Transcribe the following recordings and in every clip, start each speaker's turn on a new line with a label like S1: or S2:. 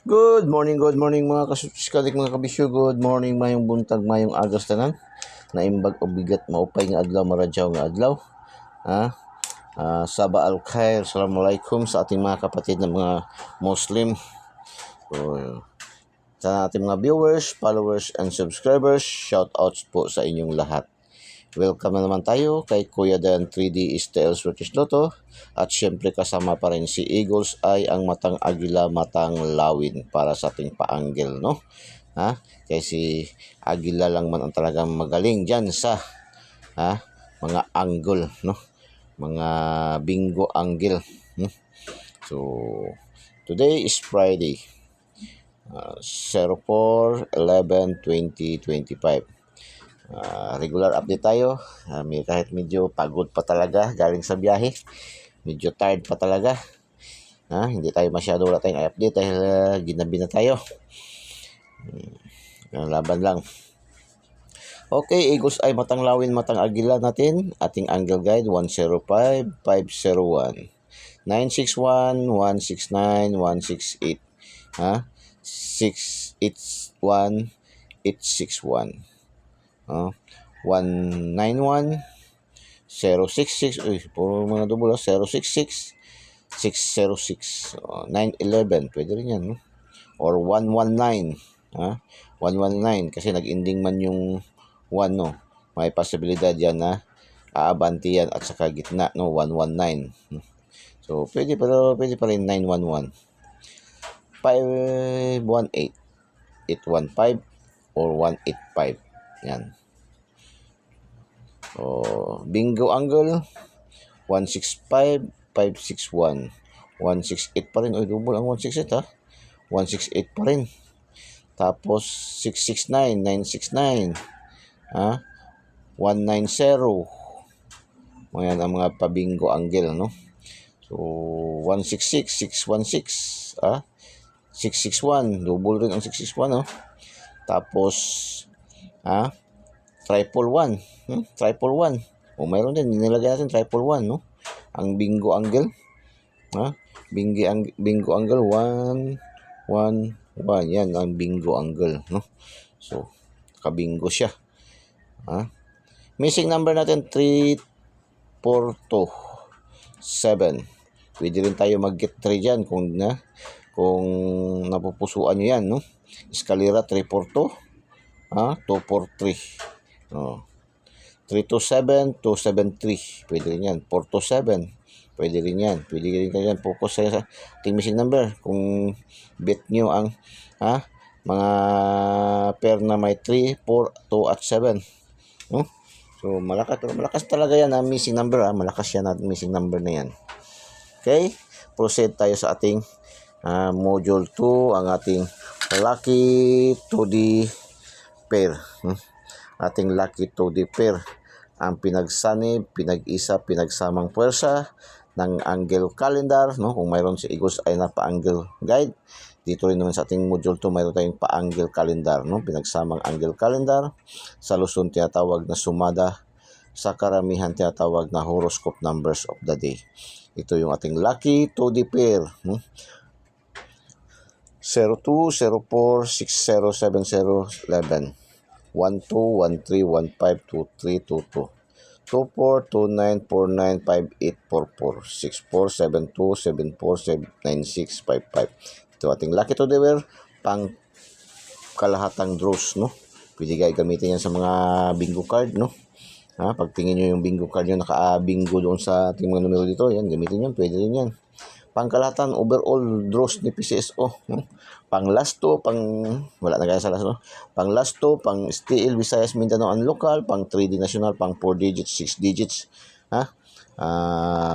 S1: Good morning mga kasuskalik mga kabisyo. Good morning, mayong buntag, mayong agos tanan. Naimbag o bigat maupay nga adlaw, maradyaw nga adlaw. Saba al-Khair, Assalamualaikum sa ating mga kapatid na mga Muslim. So, sa ating mga viewers, followers, and subscribers, shout outs po sa inyong lahat. Welcome na naman tayo kay Kuya Dan 3D Style Swedish Lotto. At syempre kasama pa rin si Eagles ay ang matang agila, matang lawin para sa ating paanggil, no? Kaya si Agila lang man ang talagang magaling dyan sa mga angle, no? Mga bingo angle. So, today is Friday, 04/11/2025. Regular update tayo. Kahit medyo pagod pa talaga galing sa biyahe, medyo tired pa talaga. Hindi tayo masyado, wala tayong update dahil ginabi na tayo. Laban lang. Okay, Eagles ay matang lawin, matang agila natin. Ating angle guide 105, 501, 961, 169, 168, 681, 861. 191, 066, puro mga double, 066, 606, 911, pwede rin yan, no? Or 119, 119, kasi nag-ending man yung 1, no? May posibilidad yan na aabanti yan at saka gitna, no? 119. So, pwede pa rin 911, 518, 815, or 185. Yan. Bingo angle 165, 561, 168 pa rin. Double ang 168, 168 pa rin. Tapos 669, 969, 190. Yan ang mga pabingo angle, no? So 166, 616, 661, double rin ang 661, no? Tapos triple one, triple one. Mayroon din, nilagay natin triple one, no? Ang bingo angle, bingo angle 1, 1, 1. Yan ang bingo angle, no? So, kabingo siya. Missing number natin 3, 4, 2, 7. Pwede rin tayo mag-get 3 dyan kung napupusuan nyo yan, no? Escalera 342, 243. 327, 273. Pwede rin yan. 427. Pwede rin yan. Pwede rin yan. Focus sa ating missing number. Kung bet nyo ang mga pair na may 3, 4, 2, at 7. So, malakas talaga yan ang missing number. Malakas yan ang missing number na yan. Okay? Proceed tayo sa ating module 2. Ang ating lucky 2D pair. Ating lucky 2D pair, ang pinagsanib, pinag-isa, pinagsamang puwersa ng angle calendar, no? Kung mayroon si Eagles ay pa-angle guide, dito rin naman sa ating module 2 mayroon tayong pa-angle calendar, no? Pinagsamang angle calendar, sa Luzon tinatawag na sumada, sa karamihan tinatawag na horoscope numbers of the day. Ito yung ating lucky 2D pair, 02, 04, 60, 70, 11. 12, 13, 15, 23, 22, 24, 29, 49, 58, 44, 64, 72, 74, 96, 55. Ito ating lucky to the wear, pang kalahatang draws, no? Pwede kayo gamitin yan sa mga bingo card, no? Pag tingin nyo yung bingo card nyo, naka-bingo doon sa ating mga numero dito, yan, gamitin yan, pwede rin yan. Pangkalahatan overall draws ni PCSO, no? Pang last to, wala na kaya sa last, no? Pang last to, pang STL, Visayas, Mindanao, and local, pang 3D national, pang 4 digits, 6 digits.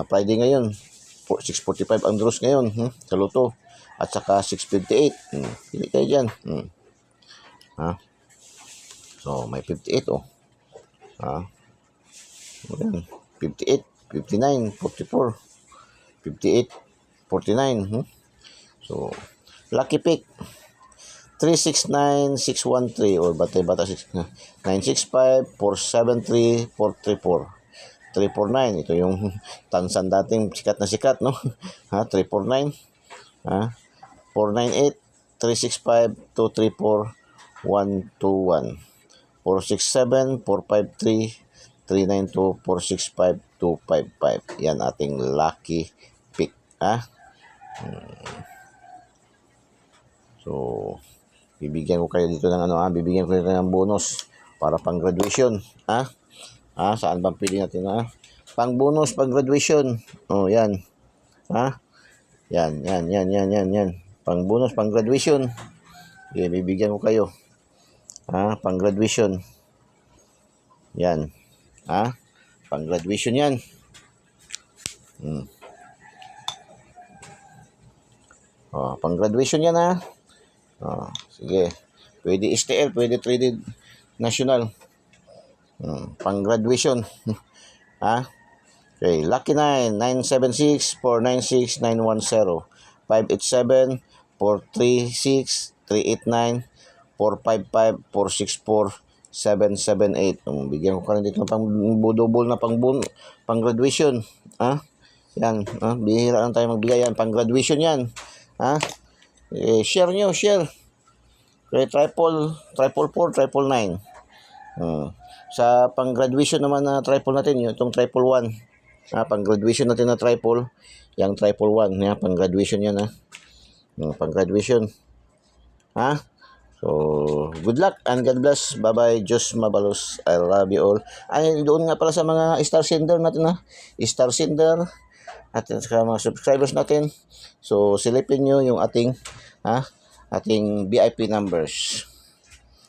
S1: Friday ngayon, 645 ang draws ngayon, sa Lotto, at saka 658. Pili kayo dyan. So, may 58, Ayan, 58, 59, 44, 58, 49. So, lucky pick 369613 or bata 965 473 434 349. Ito yung Tansan dating sikat na sikat, no? 349, 498 467-234-121. 467-453-392-465-255. Yan ating lucky pick. So, bibigyan ko kayo dito ng bibigyan ko kayo ng bonus para pang graduation. Saan bang pili natin pang bonus, pang graduation. Yan. Yan. Pang bonus, pang graduation. Okay, bibigyan ko kayo. Pang graduation. Yan. Pang graduation yan. Pang graduation yan sige. Pwede STL, pwede Traded National. Pang graduation. Okay, Lucky 9, 976-496-910, 587-436-389, 455-464-778. Bigyan ko ka rin dito ng pang-double na pang graduation. Yan, bihira lang tayo magbigay yan. Pang graduation yan. Share nyo, share. Okay, triple 4, 9. Sa pang graduation naman na triple natin, itong triple 1. Pang graduation natin na triple, yung triple 1, pang graduation yan pang graduation. So, good luck and God bless. Bye-bye. Diyos mabalos. I love you all. Doon nga pala sa mga star sender natin star sender at sa mga subscribers natin. So, silipin nyo yung ating VIP numbers.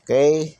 S1: Okay?